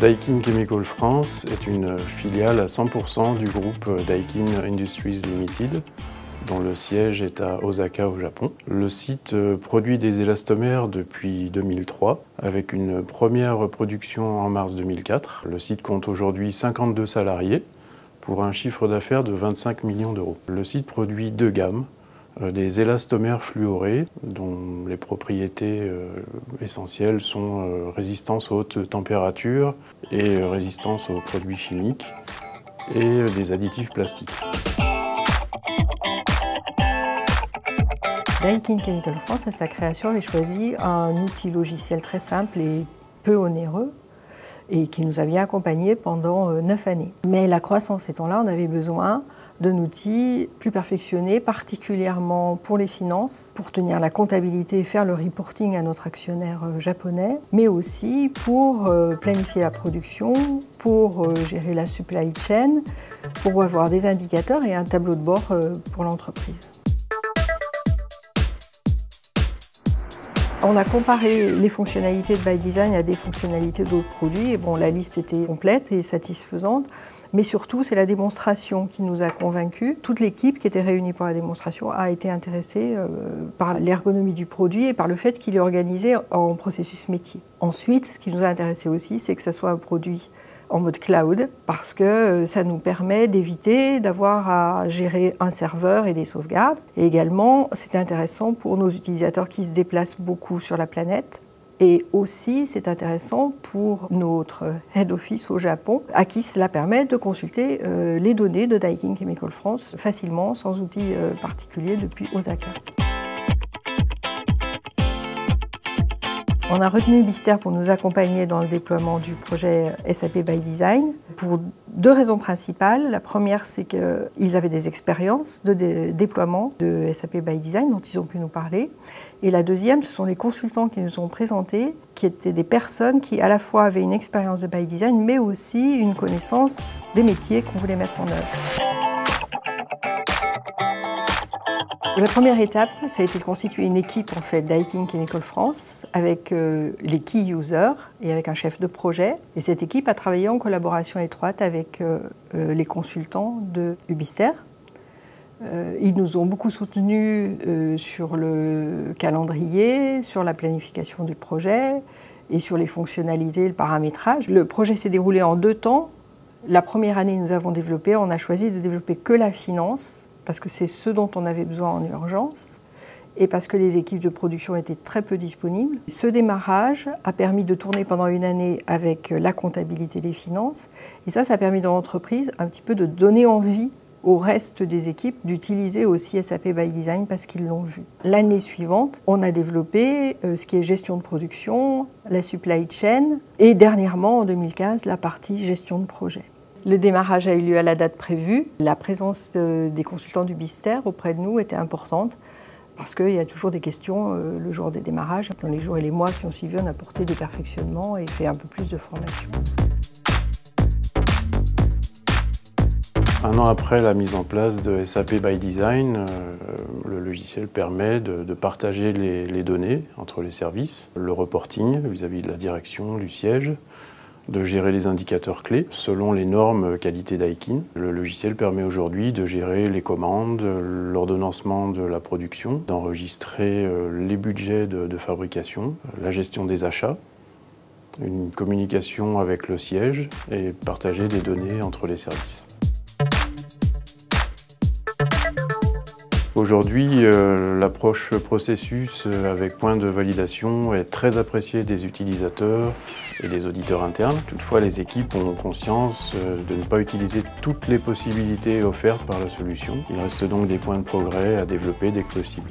Daikin Chemical France est une filiale à 100% du groupe Daikin Industries Limited, dont le siège est à Osaka au Japon. Le site produit des élastomères depuis 2003, avec une première production en mars 2004. Le site compte aujourd'hui 52 salariés pour un chiffre d'affaires de 25 millions d'euros. Le site produit deux gammes, des élastomères fluorés, dont les propriétés essentielles sont résistance aux hautes températures et résistance aux produits chimiques, et des additifs plastiques. Daikin Chemical France, à sa création, avait choisi un outil logiciel très simple et peu onéreux et qui nous a bien accompagnés pendant 9 années. Mais la croissance étant là, on avait besoin d'un outil plus perfectionné, particulièrement pour les finances, pour tenir la comptabilité et faire le reporting à notre actionnaire japonais, mais aussi pour planifier la production, pour gérer la supply chain, pour avoir des indicateurs et un tableau de bord pour l'entreprise. On a comparé les fonctionnalités de By Design à des fonctionnalités d'autres produits. Et bon, la liste était complète et satisfaisante, mais surtout, c'est la démonstration qui nous a convaincus. Toute l'équipe qui était réunie pour la démonstration a été intéressée par l'ergonomie du produit et par le fait qu'il est organisé en processus métier. Ensuite, ce qui nous a intéressé aussi, c'est que ce soit un produit en mode cloud, parce que ça nous permet d'éviter d'avoir à gérer un serveur et des sauvegardes. Et également, c'est intéressant pour nos utilisateurs qui se déplacent beaucoup sur la planète. Et aussi, c'est intéressant pour notre head office au Japon, à qui cela permet de consulter les données de Daikin Chemical France facilement, sans outils particuliers, depuis Osaka. On a retenu Ubister pour nous accompagner dans le déploiement du projet SAP By Design pour deux raisons principales. La première, c'est qu'ils avaient des expériences de déploiement de SAP By Design dont ils ont pu nous parler. Et la deuxième, ce sont les consultants qui nous ont présentés, qui étaient des personnes qui à la fois avaient une expérience de By Design, mais aussi une connaissance des métiers qu'on voulait mettre en œuvre. La première étape, ça a été de constituer une équipe en fait, Daikin Chemical France avec les key users et avec un chef de projet. Et cette équipe a travaillé en collaboration étroite avec les consultants de Ubister. Ils nous ont beaucoup soutenus sur le calendrier, sur la planification du projet et sur les fonctionnalités, le paramétrage. Le projet s'est déroulé en 2 temps. La première année, nous avons développé, on a choisi de développer que la finance, parce que c'est ce dont on avait besoin en urgence et parce que les équipes de production étaient très peu disponibles. Ce démarrage a permis de tourner pendant 1 année avec la comptabilité des finances et ça a permis dans l'entreprise un petit peu de donner envie au reste des équipes d'utiliser aussi SAP By Design parce qu'ils l'ont vu. L'année suivante, on a développé ce qui est gestion de production, la supply chain et dernièrement en 2015 la partie gestion de projet. Le démarrage a eu lieu à la date prévue. La présence des consultants d'Ubister auprès de nous était importante parce qu'il y a toujours des questions le jour des démarrages. Dans les jours et les mois qui ont suivi, on a apporté des perfectionnements et fait un peu plus de formation. 1 an après la mise en place de SAP By Design, le logiciel permet de partager les données entre les services, le reporting vis-à-vis de la direction du siège, de gérer les indicateurs clés selon les normes qualité Daikin. Le logiciel permet aujourd'hui de gérer les commandes, l'ordonnancement de la production, d'enregistrer les budgets de fabrication, la gestion des achats, une communication avec le siège et partager des données entre les services. Aujourd'hui, l'approche processus avec point de validation est très appréciée des utilisateurs et des auditeurs internes. Toutefois, les équipes ont conscience de ne pas utiliser toutes les possibilités offertes par la solution. Il reste donc des points de progrès à développer dès que possible.